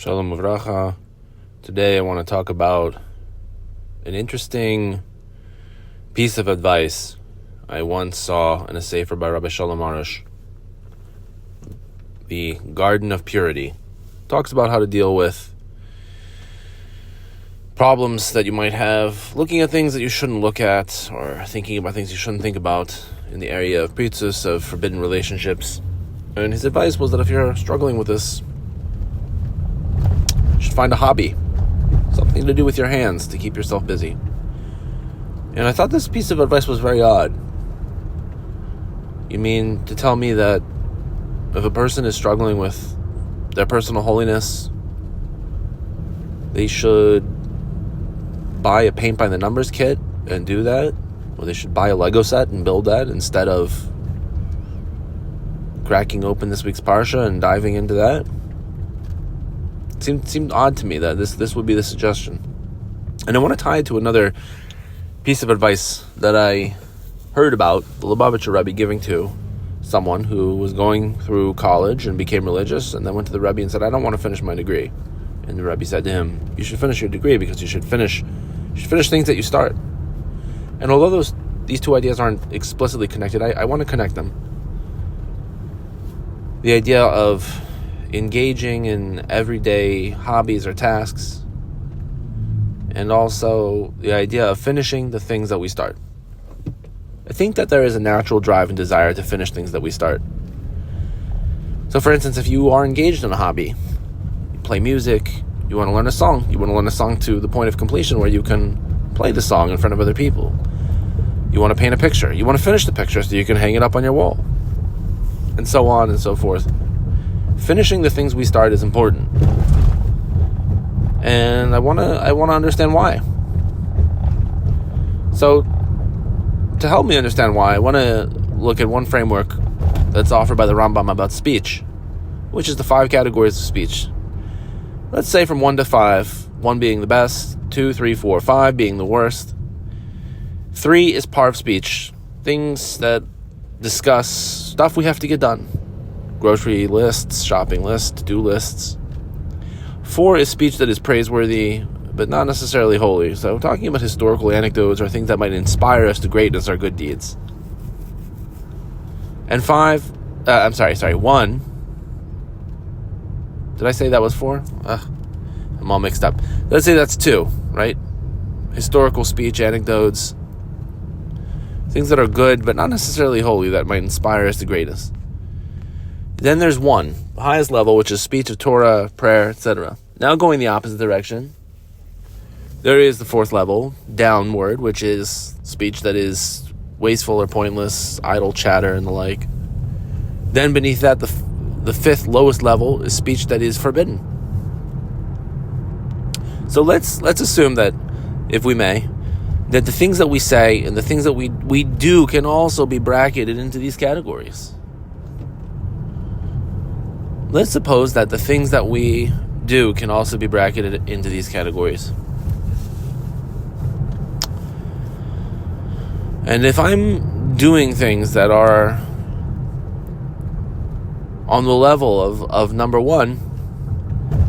Shalom Uvracha. Today I want to talk about an interesting piece of advice I once saw in a sefer by Rabbi Shalom Arush. The Garden of Purity talks about how to deal with problems that you might have, looking at things that you shouldn't look at, or thinking about things you shouldn't think about in the area of pritzus, of forbidden relationships. And his advice was that if you're struggling with this, you should find a hobby, something to do with your hands to keep yourself busy. And I thought this piece of advice was very odd. You mean to tell me that if a person is struggling with their personal holiness, they should buy a paint by the numbers kit and do that? Or they should buy a Lego set and build that instead of cracking open this week's Parsha and diving into that? It seemed odd to me that this would be the suggestion. And I want to tie it to another piece of advice that I heard about the Lubavitcher Rebbe giving to someone who was going through college and became religious and then went to the Rebbe and said, I don't want to finish my degree. And the Rebbe said to him, you should finish your degree because you should finish things that you start. And although these two ideas aren't explicitly connected, I want to connect them. The idea of engaging in everyday hobbies or tasks, and also the idea of finishing the things that we start. I think that there is a natural drive and desire to finish things that we start. So for instance, if you are engaged in a hobby, you play music, you want to learn a song to the point of completion where you can play the song in front of other people. You want to paint a picture, you want to finish the picture so you can hang it up on your wall, and so on and so forth. Finishing the things we start is important. And I want to understand why. So, to help me understand why, I want to look at one framework that's offered by the Rambam about speech, which is the 5 categories of speech. Let's say from 1 to 5, 1 being the best, 2, 3, 4, 5 being the worst. 3 is part of speech, things that discuss stuff we have to get done. Grocery lists, shopping lists, to-do lists. 4 is speech that is praiseworthy, but not necessarily holy. So we're talking about historical anecdotes or things that might inspire us to greatness or good deeds. And 1. Did I say that was 4? I'm all mixed up. Let's say that's 2, right? Historical speech, anecdotes, things that are good, but not necessarily holy, that might inspire us to greatness. Then there's 1, the highest level, which is speech of Torah, prayer, etc. Now going the opposite direction, there is the 4th level, downward, which is speech that is wasteful or pointless, idle chatter and the like. Then beneath that, the 5th lowest level is speech that is forbidden. So let's assume that, if we may, that the things that we say and the things that we do can also be bracketed into these categories. Let's suppose that the things that we do can also be bracketed into these categories. And if I'm doing things that are on the level of number 1,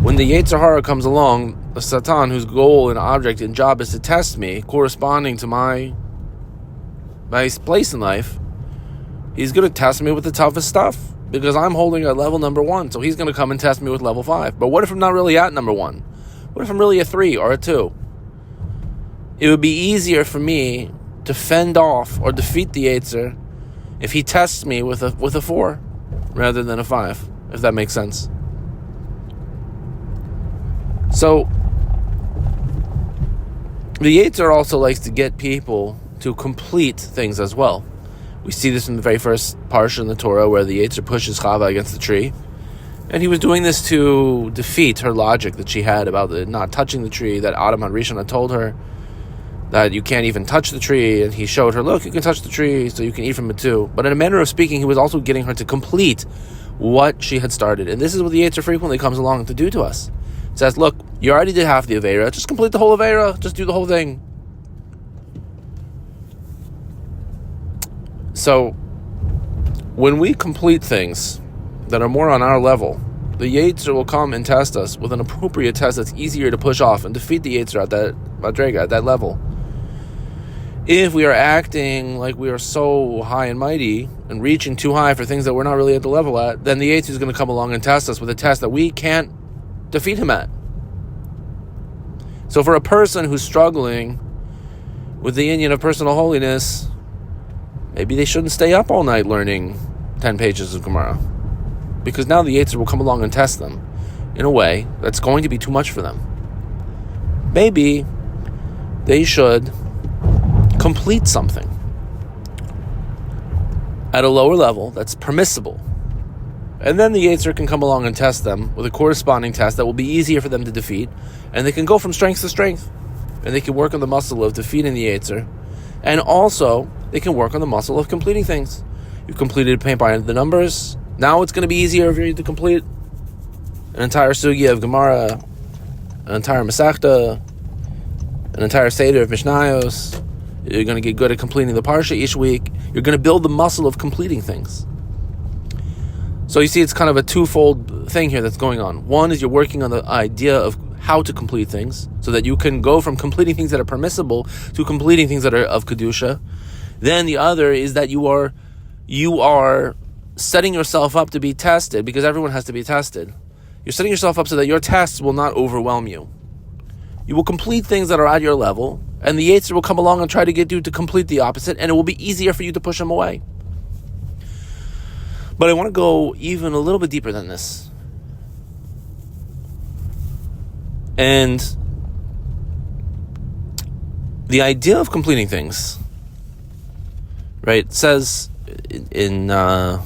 when the Yetzer Hara comes along, the Satan, whose goal and object and job is to test me, corresponding to my place in life, he's going to test me with the toughest stuff. Because I'm holding at level number 1, so he's going to come and test me with level 5. But what if I'm not really at number 1? What if I'm really a 3 or a 2? It would be easier for me to fend off or defeat the Yetzer if he tests me with a 4 rather than a 5, if that makes sense. So, the Yetzer also likes to get people to complete things as well. We see this in the very first parsha in the Torah where the Yetzer pushes Chava against the tree. And he was doing this to defeat her logic that she had about not touching the tree, that Adam HaRishon had told her that you can't even touch the tree. And he showed her, look, you can touch the tree, so you can eat from it too. But in a manner of speaking, he was also getting her to complete what she had started. And this is what the Yetzer frequently comes along to do to us. It says, look, you already did half the Aveira, just complete the whole Aveira, just do the whole thing. So, when we complete things that are more on our level, the Yetzer will come and test us with an appropriate test that's easier to push off and defeat the Yetzer at that madrega, at that level. If we are acting like we are so high and mighty and reaching too high for things that we're not really at the level at, then the Yetzer is going to come along and test us with a test that we can't defeat him at. So for a person who's struggling with the union of personal holiness, maybe they shouldn't stay up all night learning 10 pages of Gemara, because now the Yetzer will come along and test them in a way that's going to be too much for them. Maybe they should complete something at a lower level that's permissible, and then the Yetzer can come along and test them with a corresponding test that will be easier for them to defeat, and they can go from strength to strength, and they can work on the muscle of defeating the Yetzer, and also they can work on the muscle of completing things. You've completed paint by the numbers. Now it's going to be easier for you to complete an entire sugya of Gemara, an entire Masechta, an entire Seder of Mishnayos. You're going to get good at completing the Parsha each week. You're going to build the muscle of completing things. So you see, it's kind of a twofold thing here that's going on. One is you're working on the idea of how to complete things, so that you can go from completing things that are permissible to completing things that are of Kedusha. Then the other is that you are setting yourself up to be tested, because everyone has to be tested. You're setting yourself up so that your tests will not overwhelm you. You will complete things that are at your level, and the Yetzer will come along and try to get you to complete the opposite, and it will be easier for you to push him away. But I want to go even a little bit deeper than this. And the idea of completing things, right, it says in not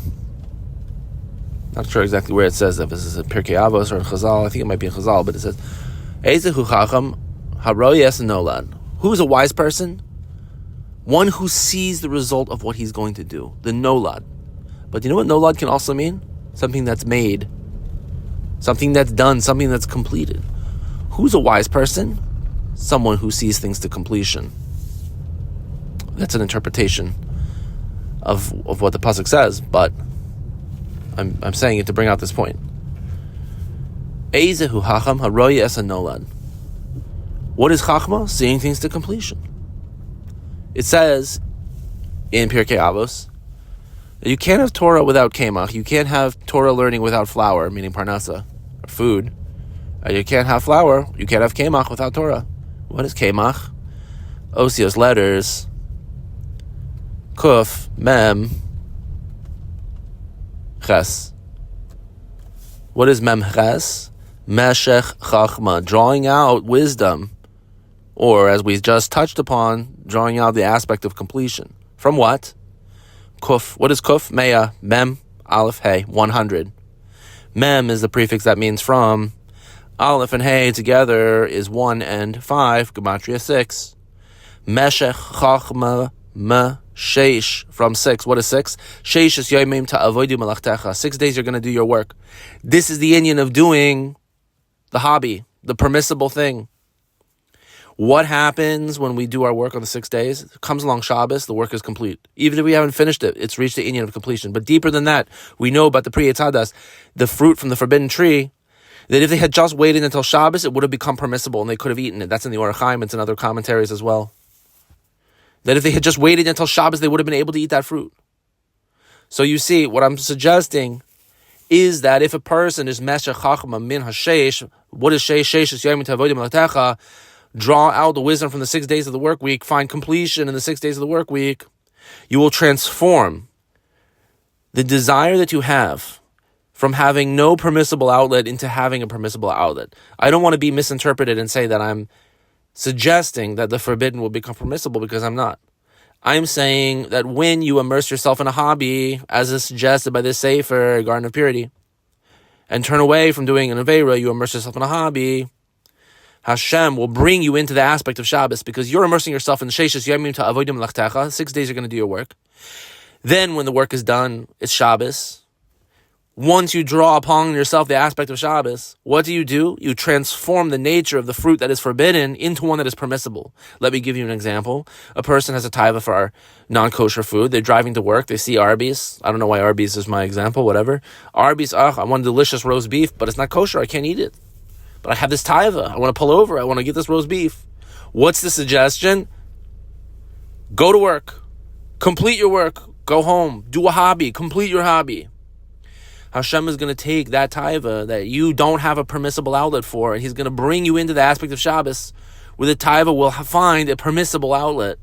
sure exactly where it says, if this is in Pirkei Avos or in Chazal, I think it might be in Chazal, but it says, Ezehu Chacham Haroyes Nolad. Who's a wise person? One who sees the result of what he's going to do, the Nolad. But you know what Nolad can also mean? Something that's made, something that's done, something that's completed. Who's a wise person? Someone who sees things to completion. That's an interpretation of what the pasuk says, but I'm saying it to bring out this point. Ezehu hacham haroy es nolad. What is chachma? Seeing things to completion. It says in Pirkei Avos that you can't have Torah without kemach. You can't have Torah learning without flour, meaning parnasa, or food. You can't have flour. You can't have kemach without Torah. What is kemach? Osios, letters. Kuf, mem, ches. What is mem ches? Meshech chachma, drawing out wisdom, or as we just touched upon, drawing out the aspect of completion. From what? Kuf. What is kuf? Mea, mem, aleph, hey, 100. Mem is the prefix that means from. Aleph and hey together is 1 and 5, gematria 6. Meshech chachma me sheish, from 6. What is 6? Sheish is yoimim ta'avodu malachtecha. 6 days you're going to do your work. This is the inyan of doing the hobby, the permissible thing. What happens when we do our work on the 6 days? It comes along Shabbos, the work is complete. Even if we haven't finished it, it's reached the inyan of completion. But deeper than that, we know about the Pri Etzadas, the fruit from the forbidden tree, that if they had just waited until Shabbos, it would have become permissible and they could have eaten it. That's in the Orach Chaim, it's in other commentaries as well. That if they had just waited until Shabbos, they would have been able to eat that fruit. So you see, what I'm suggesting is that if a person is Meshech Chachma min HaSheish, what is Sheish? Sheish is Yom Tavodim Malatecha, draw out the wisdom from the 6 days of the work week, find completion in the 6 days of the work week, you will transform the desire that you have from having no permissible outlet into having a permissible outlet. I don't want to be misinterpreted and say that I'm suggesting that the forbidden will become permissible, because I'm not. I'm saying that when you immerse yourself in a hobby, as is suggested by this Sefer, Garden of Purity, and turn away from doing an Aveira, you immerse yourself in a hobby, Hashem will bring you into the aspect of Shabbos, because you're immersing yourself in the Sheishas Yomim Ta'avodim Lachtecha. 6 days you're going to do your work. Then when the work is done, it's Shabbos. Once you draw upon yourself the aspect of Shabbos, what do? You transform the nature of the fruit that is forbidden into one that is permissible. Let me give you an example. A person has a taiva for non-kosher food. They're driving to work. They see Arby's. I don't know why Arby's is my example, whatever. Arby's, I want delicious roast beef, but it's not kosher. I can't eat it. But I have this taiva. I want to pull over. I want to get this roast beef. What's the suggestion? Go to work. Complete your work. Go home. Do a hobby. Complete your hobby. Hashem is going to take that taiva that you don't have a permissible outlet for, and He's going to bring you into the aspect of Shabbos where the taiva will find a permissible outlet.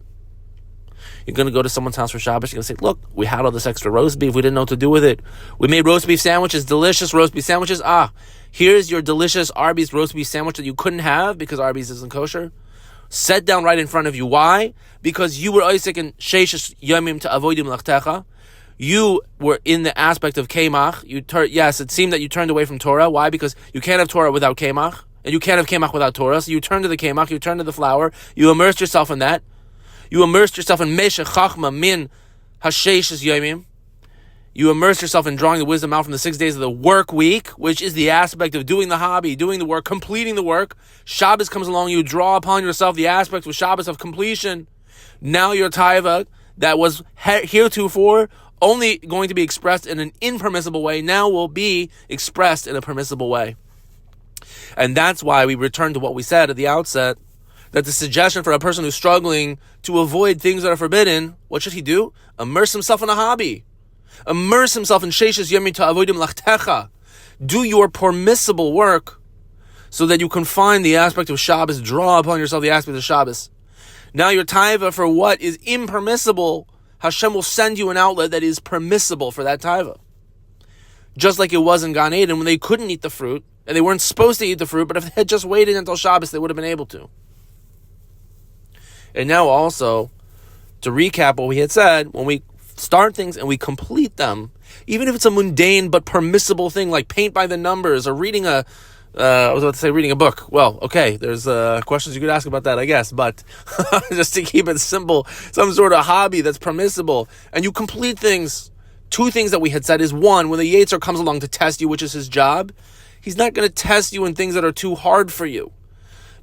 You're going to go to someone's house for Shabbos. You're going to say, look, we had all this extra roast beef. We didn't know what to do with it. We made roast beef sandwiches, delicious roast beef sandwiches. Here's your delicious Arby's roast beef sandwich that you couldn't have because Arby's isn't kosher. Set down right in front of you. Why? Because you were Isaac and Sheishes Yomim to Avodim Lachtecha. You were in the aspect of Kemach. Yes, it seemed that you turned away from Torah. Why? Because you can't have Torah without Kemach, and you can't have Kemach without Torah. So you turn to the Kemach, you turn to the flour, you immersed yourself in that. You immersed yourself in Meshech Chachma Min Hasheishes Yomim. You immerse yourself in drawing the wisdom out from the 6 days of the work week, which is the aspect of doing the hobby, doing the work, completing the work. Shabbos comes along, you draw upon yourself the aspect of Shabbos of completion. Now your taiva that was heretofore only going to be expressed in an impermissible way, now will be expressed in a permissible way. And that's why we return to what we said at the outset, that the suggestion for a person who's struggling to avoid things that are forbidden, what should he do? Immerse himself in a hobby. Immerse himself in Sheishes Yomim to Avodim Lachtecha. Do your permissible work so that you can find the aspect of Shabbos, draw upon yourself the aspect of Shabbos. Now your taiva for what is impermissible, Hashem will send you an outlet that is permissible for that taiva. Just like it was in Gan Eden when they couldn't eat the fruit, and they weren't supposed to eat the fruit, but if they had just waited until Shabbos, they would have been able to. And now also, to recap what we had said, when we start things and we complete them, even if it's a mundane but permissible thing like paint by the numbers or reading a book. Well, okay, there's questions you could ask about that, I guess, but just to keep it simple, some sort of hobby that's permissible, and you complete things. Two things that we had said is, one, when the Yetzer comes along to test you, which is his job, he's not going to test you in things that are too hard for you,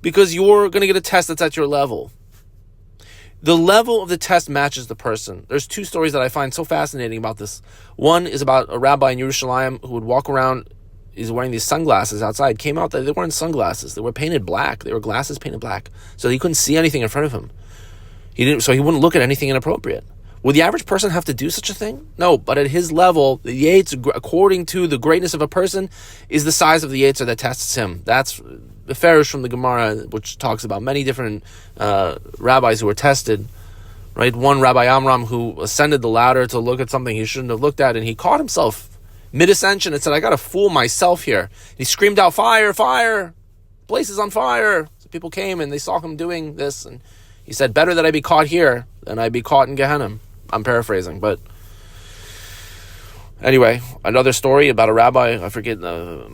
because you're going to get a test that's at your level. The level of the test matches the person. There's two stories that I find so fascinating about this. One is about a rabbi in Yerushalayim who would walk around. He's wearing these sunglasses outside. Came out that they weren't sunglasses. They were painted black. They were glasses painted black. So he couldn't see anything in front of him. So he wouldn't look at anything inappropriate. Would the average person have to do such a thing? No, but at his level, the Yetzer, according to the greatness of a person, is the size of the Yetzer that tests him. That's the Farish from the Gemara, which talks about many different rabbis who were tested. Right? One Rabbi Amram who ascended the ladder to look at something he shouldn't have looked at, and he caught himself mid-ascension and said, I got to fool myself here. He screamed out, fire, fire, the place is on fire. So people came and they saw him doing this, and he said, better that I be caught here than I be caught in Gehenna. I'm paraphrasing, but anyway, another story about a rabbi, I forget the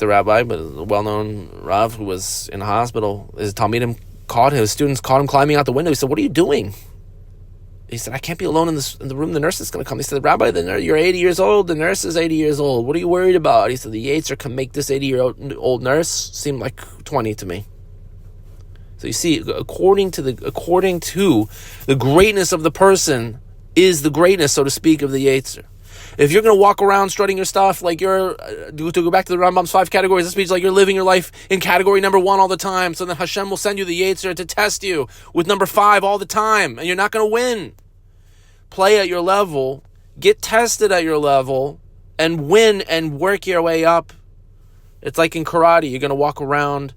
rabbi, but a well-known Rav who was in a hospital. His students caught him climbing out the window. He said, what are you doing? He said, I can't be alone in the room. The nurse is going to come. He said, Rabbi, you're 80 years old. The nurse is 80 years old. What are you worried about? He said, the Yetzer can make this 80-year-old nurse seem like 20 to me. So you see, according to the greatness of the person is the greatness, so to speak, of the Yetzer. If you're going to walk around strutting your stuff like you're, to go back to the Rambam's 5 categories of speech, like you're living your life in category number 1 all the time, so then Hashem will send you the Yetzer to test you with number 5 all the time, and you're not going to win. Play at your level, get tested at your level, and win and work your way up. It's like in karate, you're going to walk around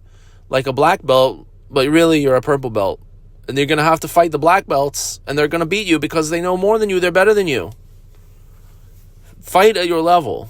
like a black belt, but really you're a purple belt. And you're going to have to fight the black belts, and they're going to beat you because they know more than you, they're better than you. Fight at your level.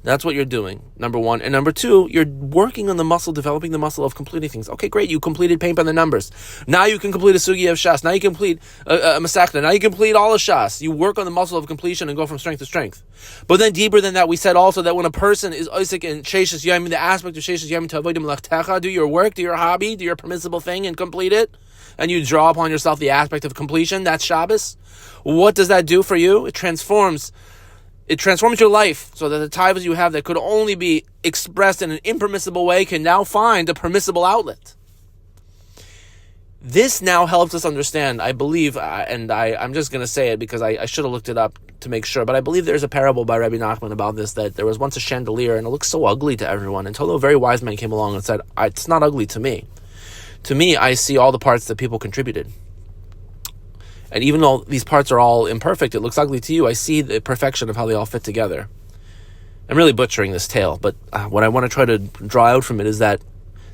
That's what you're doing, number 1. And number 2, you're working on the muscle, developing the muscle of completing things. Okay, great, you completed paint by the numbers. Now you can complete a sugi of Shas. Now you complete a Masechta. Now you complete all of Shas. You work on the muscle of completion and go from strength to strength. But then deeper than that, we said also that when a person is Isaac and Sheishes Yomim, the aspect of Sheishes Yomim to Avodim Lachtecha, do your work, do your hobby, do your permissible thing and complete it, and you draw upon yourself the aspect of completion, that's Shabbos. What does that do for you? It transforms It transforms your life so that the taivas you have that could only be expressed in an impermissible way can now find a permissible outlet. This now helps us understand, I believe, and I'm just going to say it because I should have looked it up to make sure, but I believe there's a parable by Rabbi Nachman about this, that there was once a chandelier and it looked so ugly to everyone until a very wise man came along and said, it's not ugly to me. To me, I see all the parts that people contributed. And even though these parts are all imperfect, it looks ugly to you, I see the perfection of how they all fit together. I'm really butchering this tale, but what I want to try to draw out from it is that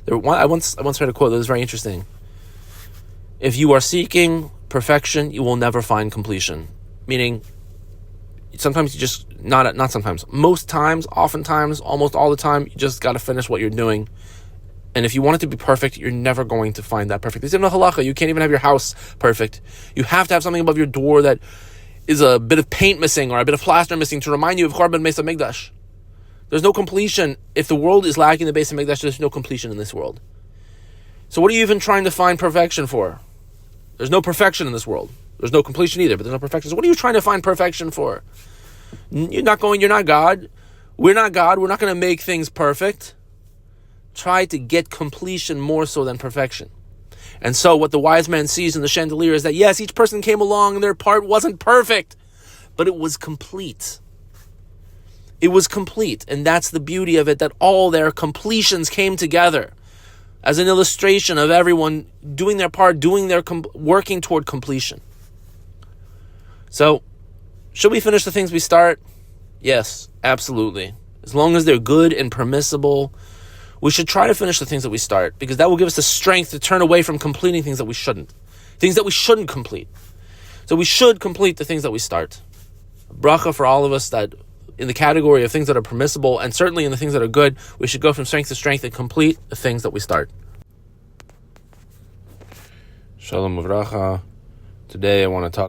I once read a quote that was very interesting. If you are seeking perfection, you will never find completion. Meaning, sometimes you just, not sometimes, most times, oftentimes, almost all the time, you just got to finish what you're doing. And if you want it to be perfect, you're never going to find that perfect. There's even a halacha. You can't even have your house perfect. You have to have something above your door that is a bit of paint missing or a bit of plaster missing to remind you of Chorban Beis HaMikdash. There's no completion. If the world is lacking the Beis HaMikdash, there's no completion in this world. So what are you even trying to find perfection for? There's no perfection in this world. There's no completion either, but there's no perfection. So what are you trying to find perfection for? You're not God. We're not God. We're not going to make things perfect. Try to get completion more so than perfection. And so what the wise man sees in the chandelier is that, yes, each person came along and their part wasn't perfect, but it was complete. It was complete. And that's the beauty of it, that all their completions came together as an illustration of everyone doing their part, working toward completion. So, should we finish the things we start? Yes, absolutely. As long as they're good and permissible, we should try to finish the things that we start, because that will give us the strength to turn away from completing things that we shouldn't complete. So we should complete the things that we start. A bracha for all of us that in the category of things that are permissible, and certainly in the things that are good, we should go from strength to strength and complete the things that we start. Shalom uvracha. Today I want to talk